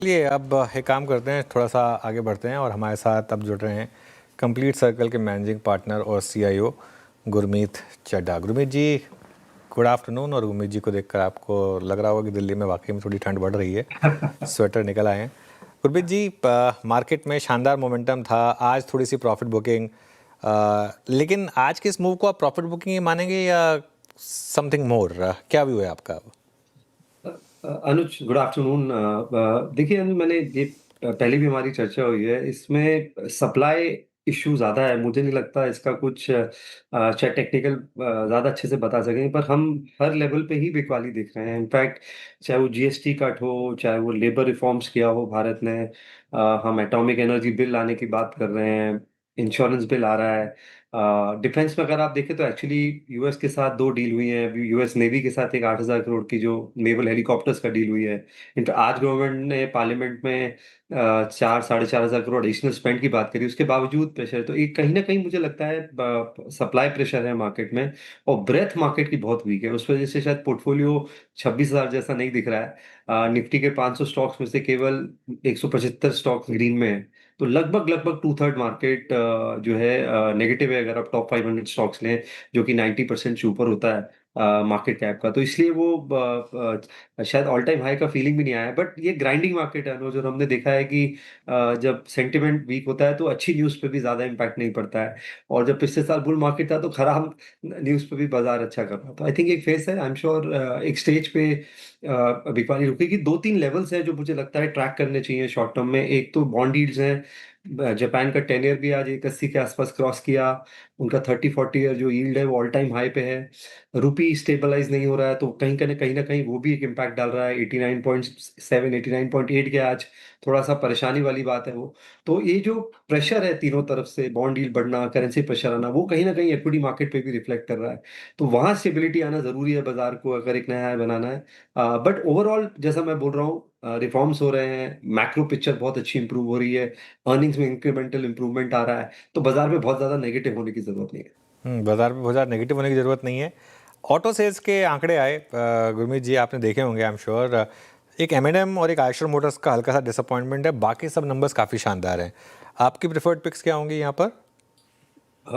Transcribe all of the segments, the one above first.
चलिए अब एक काम करते हैं, थोड़ा सा आगे बढ़ते हैं और हमारे साथ अब जुड़ रहे हैं कंप्लीट सर्कल के मैनेजिंग पार्टनर और सीईओ गुरमीत चड्ढा। गुरमीत जी, गुड आफ्टरनून। और गुरमीत जी को देखकर आपको लग रहा होगा कि दिल्ली में वाकई में थोड़ी ठंड बढ़ रही है, स्वेटर निकल आए हैं। गुरमीत जी, मार्केट में शानदार मोमेंटम था, आज थोड़ी सी प्रॉफिट बुकिंग, लेकिन आज के इस मूव को आप प्रॉफिट बुकिंग ही मानेंगे या समथिंग मोर? क्या व्यू है आपका? अनुज, गुड आफ्टरनून। देखिए अनुज, मैंने ये पहले भी हमारी चर्चा हुई है, इसमें सप्लाई इशू ज्यादा है। मुझे नहीं लगता इसका कुछ चाहे टेक्निकल ज्यादा अच्छे से बता सकेंगे, पर हम हर लेवल पे ही बिकवाली देख रहे हैं। इनफैक्ट चाहे वो जीएसटी कट हो, चाहे वो लेबर रिफॉर्म्स किया हो भारत ने, हम एटॉमिक एनर्जी बिल लाने की बात कर रहे हैं, इंश्योरेंस बिल आ रहा है। डिफेंस में अगर आप देखें तो एक्चुअली यूएस के साथ दो डील हुई हैं। यूएस नेवी के साथ एक 8,000 करोड़ की जो नेवल हेलीकॉप्टर्स का डील हुई है। इनफैक्ट आज गवर्नमेंट ने पार्लियामेंट में 4-4.5 हजार करोड़ एडिशनल स्पेंड की बात करी। उसके बावजूद प्रेशर, तो एक कहीं ना कहीं मुझे लगता है सप्लाई प्रेशर है मार्केट में, और ब्रेथ मार्केट की बहुत वीक है। उस वजह से शायद पोर्टफोलियो 26,000 जैसा नहीं दिख रहा है। निफ्टी के 500 स्टॉक्स में से केवल 175 स्टॉक्स ग्रीन में है। तो लगभग लगभग टू थर्ड मार्केट जो है नेगेटिव है, अगर आप टॉप 500 स्टॉक्स लें, जो कि 90% से ऊपर होता है मार्केट कैप का। तो इसलिए वो शायद ऑल टाइम हाई का फीलिंग भी नहीं आया। बट ये ग्राइंडिंग मार्केट है अनुज, और हमने देखा है कि जब सेंटिमेंट वीक होता है तो अच्छी न्यूज़ पे भी ज्यादा इम्पैक्ट नहीं पड़ता है। और जब पिछले साल बुल मार्केट था तो खराब न्यूज़ पे भी बाजार अच्छा कर रहा था। आई थिंक एक फेस है, आई एम श्योर एक स्टेज पे बिकवाली रुकेगी। दो तीन लेवल्स हैं जो मुझे लगता है ट्रैक करने चाहिए शॉर्ट टर्म में। एक तो बॉन्ड यील्ड्स हैं। जापान का 10 ईयर भी आज 81 के आसपास क्रॉस किया। उनका 30-40 ईयर जो यील्ड है वो ऑल टाइम हाई पे है। रुपी स्टेबलाइज नहीं हो रहा है, तो कहीं ना कहीं वो भी एक इम्पैक्ट डाल रहा है। 89.7, 89.8 के आज थोड़ा सा परेशानी वाली बात है वो। तो ये जो प्रेशर है तीनों तरफ से, बॉन्ड यील्ड बढ़ना, करेंसी प्रेशर आना, वो कहीं ना कहीं इक्विटी मार्केट पे भी रिफ्लेक्ट कर रहा है। तो वहां स्टेबिलिटी आना जरूरी है बाजार को, अगर एक नया हाई बनाना है। बट ओवरऑल जैसा मैं बोल रहा हूँ, रिफॉर्म्स हो रहे हैं, मैक्रो पिक्चर बहुत अच्छी इंप्रूव हो रही है, अर्निंग्स में इंक्रीमेंटल इंप्रूवमेंट आ रहा है। तो बाजार में बहुत ज्यादा नेगेटिव होने की जरूरत नहीं है। बाजार में बहुत ज़्यादा नेगेटिव होने की ज़रूरत नहीं है। ऑटो सेल्स के आंकड़े आए, गुरमीत जी आपने देखे होंगे, आई एम श्योर। एक एम और एक आयशर मोटर्स का हल्का सा डिसअपॉइंटमेंट है, बाकी सब नंबर्स काफ़ी शानदार हैं। आपकी प्रेफर्ड पिक्स क्या होंगी यहाँ पर?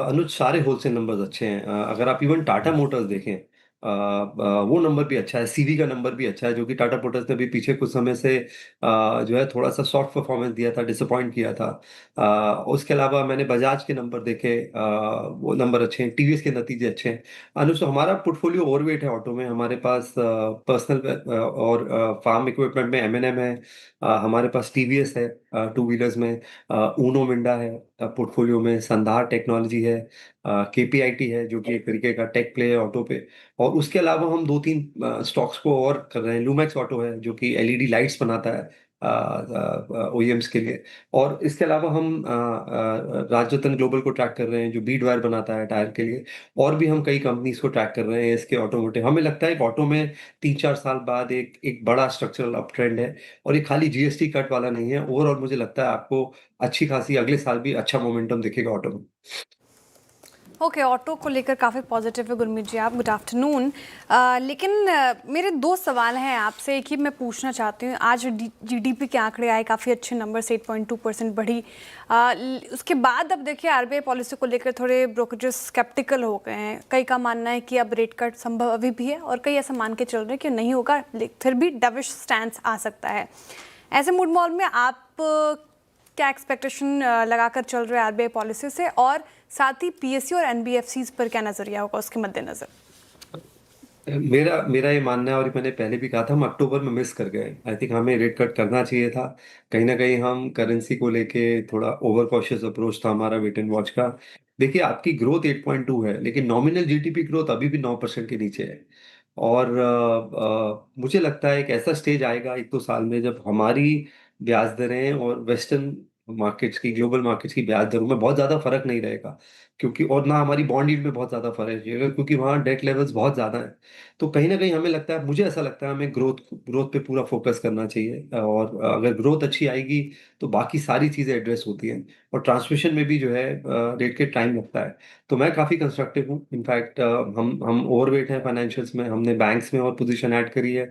अनुज, सारे होलसेल नंबर्स अच्छे हैं। अगर आप इवन टाटा मोटर्स देखें, वो नंबर भी अच्छा है, सीवी का नंबर भी अच्छा है, जो कि टाटा मोटर्स ने भी पीछे कुछ समय से जो है थोड़ा सा सॉफ्ट परफॉर्मेंस दिया था, डिसअपॉइंट किया था। उसके अलावा मैंने बजाज के नंबर देखे, वो नंबर अच्छे हैं, टीवीएस के नतीजे अच्छे हैं। अनुज, तो हमारा पोर्टफोलियो ओवरवेट है ऑटो में। हमारे पास पर्सनल और फार्म इक्विपमेंट में एम है। हमारे पास टीवीएस है टू व्हीलर्स में, ऊनो मिंडा है पोर्टफोलियो में, संधार टेक्नोलॉजी है, केपीआईटी है जो कि एक तरीके का टेक प्ले है ऑटो पे। और उसके अलावा हम दो तीन स्टॉक्स को और कर रहे हैं। लूमैक्स ऑटो है जो कि एलईडी लाइट्स बनाता है ओईएम्स के लिए। और इसके अलावा हम राजरत्न ग्लोबल को ट्रैक कर रहे हैं, जो बीड वायर बनाता है टायर के लिए। और भी हम कई कंपनीज को ट्रैक कर रहे हैं इसके ऑटोमोटिव। हमें लगता है कि ऑटो में 3-4 साल बाद एक एक बड़ा स्ट्रक्चरल अप ट्रेंड है। और ये खाली जीएसटी कट वाला नहीं है। ओवरऑल मुझे लगता है आपको अच्छी खासी अगले साल भी अच्छा मोमेंटम दिखेगा ऑटो में। ओके, ऑटो को लेकर काफ़ी पॉजिटिव है गुरमीत जी आप। Good afternoon. लेकिन मेरे दो सवाल हैं आपसे। एक ही मैं पूछना चाहती हूँ, आज जीडीपी के आंकड़े आए, काफ़ी अच्छे नंबर से 8.2% बढ़ी। उसके बाद अब देखिए आरबीआई पॉलिसी को लेकर थोड़े ब्रोकरेज स्केप्टिकल हो गए हैं। कई का मानना है कि अब रेट कट संभव अभी भी है, और कई ऐसा मान के चल रहे हैं कि नहीं होगा, फिर भी डविश स्टैंस आ सकता है। ऐसे मूड मॉल में आप क्या एक्सपेक्टेशन लगाकर चल रहे हैं आरबीआई पॉलिसी से, और साथ ही पीएसयू और एनबीएफसीज पर क्या नजरिया होगा उसके मद्देनजर? मेरा मेरा ये मानना है, और मैंने पहले भी कहा था, हम अक्टूबर में मिस कर गए। आई थिंक हमें रेट कट करना चाहिए था। कहीं ना कहीं हम करेंसी को लेके थोड़ा ओवर कॉशियस अप्रोच था हमारा वेट एंड वॉच का। देखिए, आपकी ग्रोथ 8.2 है, लेकिन नॉमिनल जीडीपी ग्रोथ अभी भी 9% के नीचे है। और मुझे लगता है एक ऐसा स्टेज आएगा 1-2 साल में जब हमारी ब्याज दरें और वेस्टर्न मार्केट्स की, ग्लोबल मार्केट्स की ब्याज दरों में बहुत ज्यादा फर्क नहीं रहेगा। क्योंकि और ना हमारी बॉन्ड यील्ड में बहुत ज़्यादा फ़र्क है, क्योंकि वहाँ डेट लेवल्स बहुत ज़्यादा हैं। तो कहीं न कहीं हमें लगता है, मुझे ऐसा लगता है, हमें ग्रोथ ग्रोथ पे पूरा फ़ोकस करना चाहिए, और अगर ग्रोथ अच्छी आएगी तो बाकी सारी चीज़ें एड्रेस होती हैं, और ट्रांसमिशन में भी जो है रेट के टाइम लगता है। तो मैं काफ़ी कंस्ट्रक्टिव हूँ। इनफैक्ट हम ओवरवेट हैं फाइनेंशियल्स में, हमने बैंक्स में और पोज़ीशन ऐड करी है।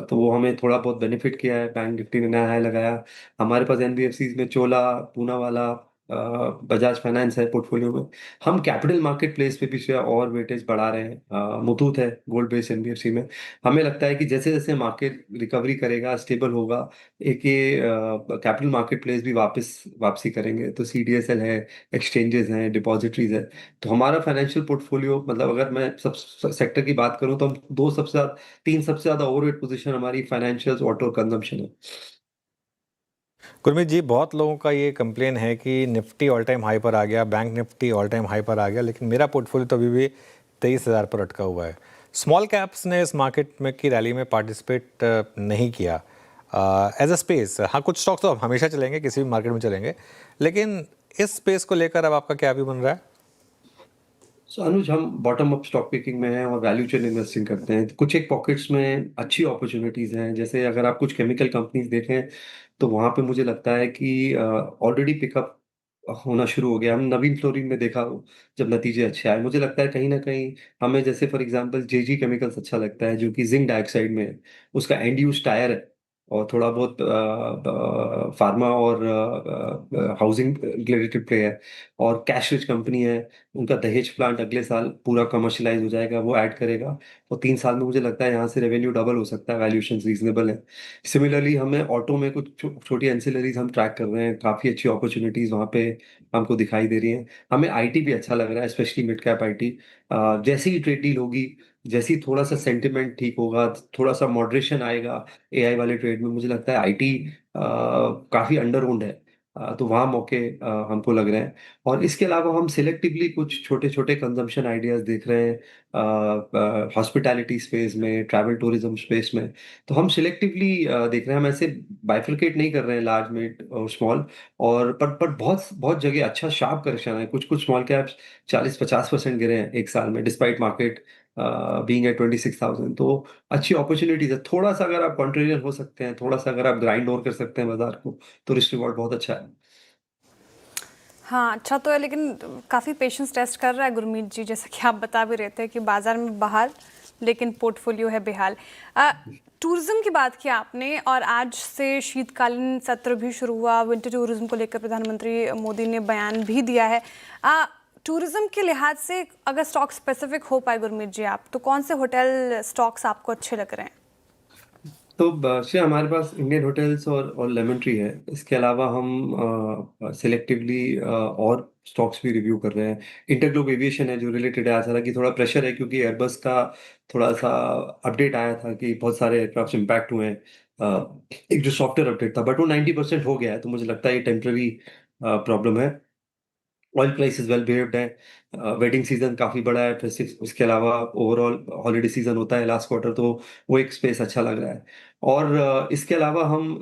तो वो हमें थोड़ा बहुत बेनिफिट किया है, बैंक निफ्टी ने नया हाई लगाया। हमारे पास एनबीएफसीज़ में चोला, पूनावाला, बजाज फाइनेंस है पोर्टफोलियो में। हम कैपिटल मार्केट प्लेस पे भी शेयर और वेटेज बढ़ा रहे हैं। मुथूट है गोल्ड बेस्ड एनबीएफसी में। हमें लगता है कि जैसे-जैसे मार्केट रिकवरी करेगा, स्टेबल होगा, एक ये कैपिटल मार्केट प्लेस भी वापसी करेंगे। तो सीडीएसएल है, एक्सचेंजेस हैं, डिपॉजिटरीज़ है। तो हमारा फाइनेंशियल पोर्टफोलियो, मतलब अगर मैं सब सेक्टर की बात करूँ, तो हम 2 सबसे ज़्यादा 3 सबसे ज़्यादा ओवरवेट पोज़ीशन हमारी फाइनेंशियल्स, ऑटो और कंजम्पशन है। गुरमीत जी, बहुत लोगों का ये कंप्लेन है कि निफ्टी ऑल टाइम हाई पर आ गया, bank Nifty all time high पर आ गया, लेकिन मेरा पोर्टफोलियो तो अभी भी 23,000 पर अटका हुआ है। स्मॉल कैप्स ने इस मार्केट में की रैली में पार्टिसिपेट नहीं किया एज अ स्पेस। हाँ, कुछ स्टॉक्स तो हमेशा चलेंगे, किसी भी मार्केट में चलेंगे, लेकिन इस स्पेस को लेकर अब आपका क्या व्यू बन रहा है? सो अनुज, हम बॉटम अप स्टॉक पिकिंग में हैं और वैल्यू चेन इन्वेस्टिंग करते हैं। कुछ एक पॉकेट्स में अच्छी अपॉर्चुनिटीज हैं, जैसे अगर आप कुछ केमिकल कंपनीज देखें, तो वहाँ पे मुझे लगता है कि ऑलरेडी पिकअप होना शुरू हो गया। हम नवीन फ्लोरिन में देखा, जब नतीजे अच्छे आए, मुझे लगता है कहीं ना कहीं हमें, जैसे फॉर एग्जांपल जेजी केमिकल्स अच्छा लगता है, जो कि जिंक डाइऑक्साइड में है। उसका एंड यूज टायर है, और थोड़ा बहुत फार्मा और हाउसिंग रिलेटेड प्ले है, और कैश रिच कंपनी है। उनका दहेज प्लांट अगले साल पूरा कमर्शियलाइज़ हो जाएगा, वो ऐड करेगा, और 3 साल में मुझे लगता है यहाँ से रेवेन्यू डबल हो सकता है, वैल्यूएशंस रीज़नेबल है। सिमिलरली हमें ऑटो में कुछ छोटी एंसिलरीज़ हम ट्रैक कर रहे हैं, काफ़ी अच्छी अपॉर्च्युनिटीज़ वहाँ पे हमको दिखाई दे रही हैं। हमें आईटी भी अच्छा लग रहा है, स्पेशली मिड कैप आईटी। जैसे ही ट्रेड डील होगी, जैसे ही थोड़ा-सा सेंटिमेंट ठीक होगा, थोड़ा-सा मॉडरेशन आएगा एआई वाले ट्रेड में, मुझे लगता है आईटी काफ़ी अंडर ओन्ड है। तो वहाँ मौके हमको लग रहे हैं। और इसके अलावा हम सिलेक्टिवली कुछ छोटे-छोटे कंजम्पशन आइडियाज़ देख रहे हैं, हॉस्पिटैलिटी स्पेस में, ट्रैवल टूरिज़्म स्पेस में। तो हम सिलेक्टिवली देख रहे हैं, हम ऐसे बाइफरकेट नहीं कर रहे हैं लार्ज, मिड और स्मॉल। और पर बहुत बहुत जगह अच्छा शार्प करेक्शन है। कुछ-कुछ स्मॉल कैप्स 40-50% गिरे हैं 1 साल में, डिस्पाइट मार्केट बीइंग एट 26,000। तो अच्छी अपॉर्च्युनिटीज़ है। थोड़ा-सा अगर आप कॉन्ट्रेरियन हो सकते हैं, थोड़ा-सा अगर आप ग्राइंड और कर सकते हैं बाज़ार को, तो रिस्क रिवॉर्ड बहुत अच्छा है। हाँ, अच्छा तो है, लेकिन काफ़ी पेशेंस टेस्ट कर रहा है गुरमीत जी, जैसा कि आप बता भी रहे थे कि बाजार में बहाल, लेकिन पोर्टफोलियो है बेहाल। टूरिज्म की बात की आपने, और आज से शीतकालीन सत्र भी शुरू हुआ। विंटर टूरिज्म को लेकर प्रधानमंत्री मोदी ने बयान भी दिया है। टूरिज्म के लिहाज से अगर स्टॉक स्पेसिफिक हो पाए गुरमीत जी आप, तो कौन से होटल स्टॉक्स आपको अच्छे लग रहे हैं? तो से हमारे पास इंडियन होटल्स और लेमन ट्री है। इसके अलावा हम सिलेक्टिवली और स्टॉक्स भी रिव्यू कर रहे हैं। इंटरग्लोब एविएशन है जो रिलेटेड है। आज हालांकि थोड़ा प्रेशर है, क्योंकि एयरबस का थोड़ा सा अपडेट आया था कि बहुत सारे एयरक्राफ्ट इम्पैक्ट हुए हैं। एक जो सॉफ्टवेयर अपडेट था, बट वो 90% हो गया है, तो मुझे लगता है ये टेम्पररी प्रॉब्लम है। ऑयल प्राइसेस वेल बिहेव्ड है। वेडिंग सीजन काफी बड़ा है, फिर इसके अलावा ओवरऑल हॉलिडे सीजन होता है लास्ट क्वार्टर, तो वो एक स्पेस अच्छा लग रहा है। और इसके अलावा हम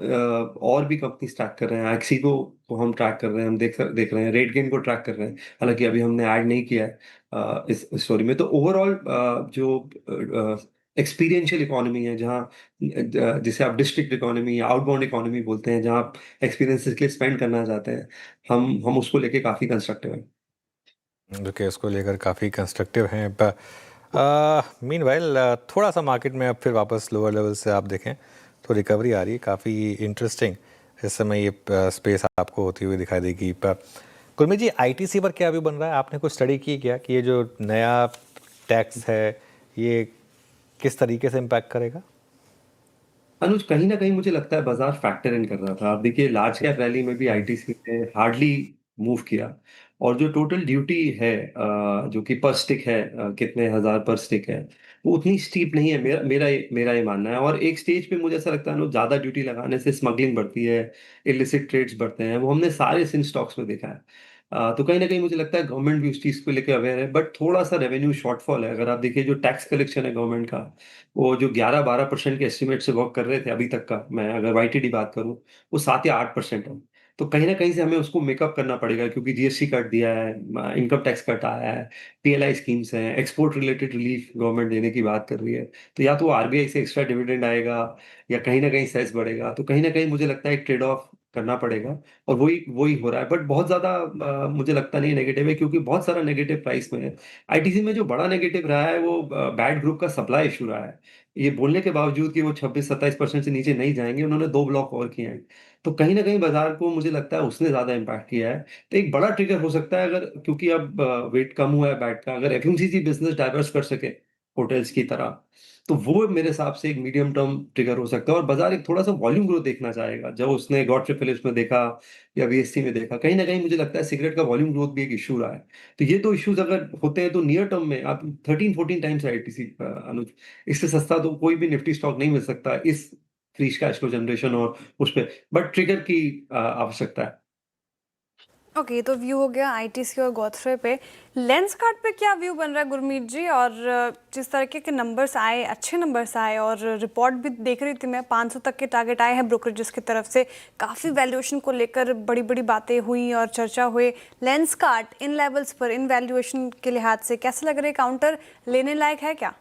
और भी कंपनी ट्रैक कर रहे हैं। एक्सीगो को हम ट्रैक कर रहे हैं, हम देख रहे हैं। रेडगेन को ट्रैक कर रहे हैं, हालांकि अभी हमने ऐड नहीं किया है इस स्टोरी में। तो ओवरऑल जो एक्सपीरियंशियल इकोनॉमी है, जहाँ जिसे आप डिस्ट्रिक्ट इकोनॉमी या आउटबाउंड इकोनॉमी बोलते हैं, जहाँ आप एक्सपीरियंसेस के लिए स्पेंड करना चाहते हैं, हम उसको लेके काफी कंस्ट्रक्टिव हैं। ओके, उसको लेकर काफ़ी कंस्ट्रक्टिव हैं। मीनवाइल थोड़ा सा मार्केट में अब फिर वापस लोअर लेवल से आप देखें तो रिकवरी आ रही है, काफ़ी इंटरेस्टिंग इस समय ये स्पेस आपको होती हुई दिखाई देगी। गुरमीत जी, आईटीसी पर क्या व्यू बन रहा है? आपने कुछ स्टडी की क्या कि ये जो नया टैक्स है ये किस तरीके से इम्पैक्ट करेगा? अनुज, कहीं ना कहीं मुझे लगता है बाजार फैक्टर इन कर रहा था। आप देखिए, लार्ज कैप रैली में भी आईटीसी ने हार्डली मूव किया, और जो टोटल ड्यूटी है जो कि पर स्टिक है, कितने हजार पर स्टिक है, वो उतनी स्टीप नहीं है। मेरा ये मानना है। और एक स्टेज पे मुझे ऐसा लगता है ना, ज्यादा ड्यूटी लगाने से स्मगलिंग बढ़ती है, इलिसिट ट्रेड्स बढ़ते हैं। वो हमने सारे सिन स्टॉक्स में देखा है। तो कहीं ना कहीं मुझे लगता है गवर्नमेंट भी उस चीज को लेकर अवेयर है, बट थोड़ा सा रेवेन्यू शॉर्टफॉल है। अगर आप देखिए, जो टैक्स कलेक्शन है गवर्नमेंट का, वो जो 11-12% के एस्टिमेट से वर्क कर रहे थे अभी तक का, मैं अगर वाईटीडी बात करूं, वो 7 या 8% है। तो कहीं न कहीं से हमें उसको मेकअप करना पड़ेगा क्योंकि जीएसटी कट दिया है, इनकम टैक्स कट आया है, पीएलआई स्कीम्स हैं, एक्सपोर्ट रिलेटेड रिलीफ गवर्नमेंट देने की बात कर रही है। तो या तो आरबीआई से एक्स्ट्रा डिविडेंड आएगा या कहीं न कहीं सेस बढ़ेगा। तो कहीं न कहीं मुझे लगता है एक ट्रेड ऑफ करना पड़ेगा और वही वही हो रहा है। बट बहुत ज़्यादा मुझे लगता नहीं नेगेटिव है क्योंकि बहुत सारा नेगेटिव प्राइस में है। आईटीसी में जो बड़ा नेगेटिव रहा है वो बैट ग्रुप का सप्लाई इश्यू रहा है। ये बोलने के बावजूद कि वो 26-27% से नीचे नहीं जाएँगे, उन्होंने 2 ब्लॉक और किए हैं। तो कहीं न कहीं बाज़ार को मुझे लगता है उसने ज़्यादा इम्पैक्ट किया है। तो एक बड़ा ट्रिगर हो सकता है अगर क्योंकि अब वेट कम हुआ है बैट का, अगर एफएमसीजी बिज़नेस डाइवर्स कर सके होटल्स की तरह, तो वो मेरे हिसाब से एक मीडियम टर्म ट्रिगर हो सकता है और बाज़ार एक थोड़ा-सा वॉल्यूम ग्रोथ देखना चाहेगा। जो उसने गॉडफ्रे फिलिप्स में देखा या वीएससी में देखा, कहीं न कहीं मुझे लगता है सिगरेट का वॉल्यूम ग्रोथ भी एक इश्यू रहा है। तो ये 2 इश्यूज़ अगर होते हैं तो नियर टर्म में आप 13-14 टाइम्स है आईटीसी अनुज। इससे सस्ता तो कोई भी निफ्टी स्टॉक नहीं मिल सकता इस फ्री कैश फ्लो जनरेशन और उस पे, बट ट्रिगर की आवश्यकता है। ओके, तो व्यू हो गया आईटीसी और गोथ्रे पे। लेंसकार्ट पे क्या व्यू बन रहा है गुरमीत जी? और जिस तरीके के नंबर्स आए, अच्छे नंबर्स आए और रिपोर्ट भी देख रही थी मैं, 500 तक के टारगेट आए हैं ब्रोकरेजेस की तरफ से। काफ़ी वैल्यूएशन को लेकर बड़ी बड़ी बातें हुई और चर्चा हुई। लेंसकार्ट इन लेवल्स पर, इन वैल्यूएशन के लिहाज से कैसे लग रहे? काउंटर लेने लायक है क्या?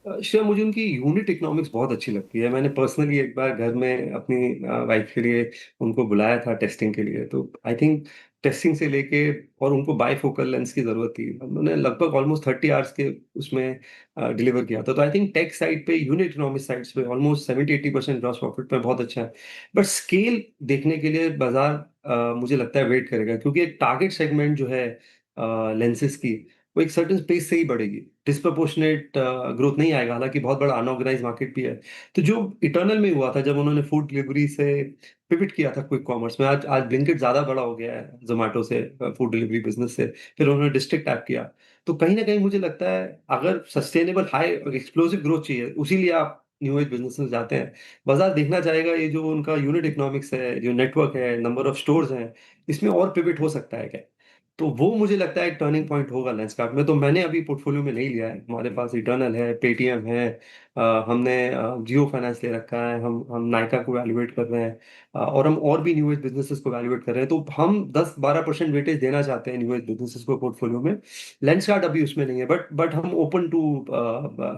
श्रेया, मुझे उनकी यूनिट इकोनॉमिक्स बहुत अच्छी लगती है। मैंने पर्सनली एक बार घर में अपनी वाइफ के लिए उनको बुलाया था टेस्टिंग के लिए, तो आई थिंक टेस्टिंग से लेके और उनको बाइफोकल लेंस की ज़रूरत थी। उन्होंने लगभग ऑलमोस्ट 30 आवर्स के उसमें डिलीवर किया था। तो आई थिंक टेक साइड पे, यूनिट इकोनॉमिक्स साइड्स पे ऑलमोस्ट 70-80% ग्रॉस प्रॉफिट पे बहुत अच्छा है। बट स्केल देखने के लिए बाज़ार मुझे लगता है वेट करेगा क्योंकि एक टारगेट सेगमेंट जो है लेंसेज़ की, वो एक सर्टेन स्पेस से ही बढ़ेगी। डिस्प्रपोर्शनेट ग्रोथ नहीं आएगा, हालाँकि बहुत बड़ा अनऑर्गनाइज़्ड मार्केट भी है। तो जो इटर्नल में हुआ था जब उन्होंने फूड डिलीवरी से पिवट किया था क्विक कॉमर्स में, आज आज ब्लिंकिट ज़्यादा बड़ा हो गया है ज़ोमैटो से फूड डिलीवरी बिज़नेस से, फिर उन्होंने डिस्ट्रिक्ट ऐप किया। तो कहीं न कहीं मुझे लगता है अगर सस्टेनेबल हाई एक्सप्लोसिव ग्रोथ चाहिए, उसी लिए आप न्यू एज बिज़नेस में जाते हैं। बाज़ार देखना चाहेगा ये जो उनका यूनिट इकोनॉमिक्स है, जो नेटवर्क है, नंबर ऑफ स्टोर्स हैं, इसमें और पिवट हो सकता है क्या? तो वो मुझे लगता है एक टर्निंग पॉइंट होगा लेंसकार्ट में, तो मैंने अभी पोर्टफोलियो में नहीं लिया है। हमारे पास इटर्नल है, पेटीएम है, हमने जियो फाइनेंस ले रखा है, हम नायका को वैल्यूएट कर रहे हैं, और हम और भी न्यू एज बिज़नेसेस को वैल्यूएट कर रहे हैं। तो हम 10-12% वेटेज देना चाहते हैं न्यू एज बिज़नेसेस को पोर्टफोलियो में। लेंसकार्ट अभी उसमें नहीं है, बट हम ओपन टू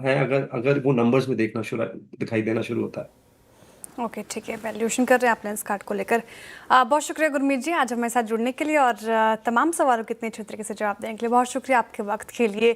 हैं अगर अगर वो नंबर्स में देखना शुरू दिखाई देना शुरू होता है। ओके, ठीक है, वैल्यूएशन कर रहे हैं आप लेंसकार्ट को लेकर। बहुत शुक्रिया गुरमीत जी आज हमारे साथ जुड़ने के लिए और तमाम सवालों के इतने अच्छे तरीके से जवाब देने के लिए बहुत शुक्रिया आपके वक्त के लिए।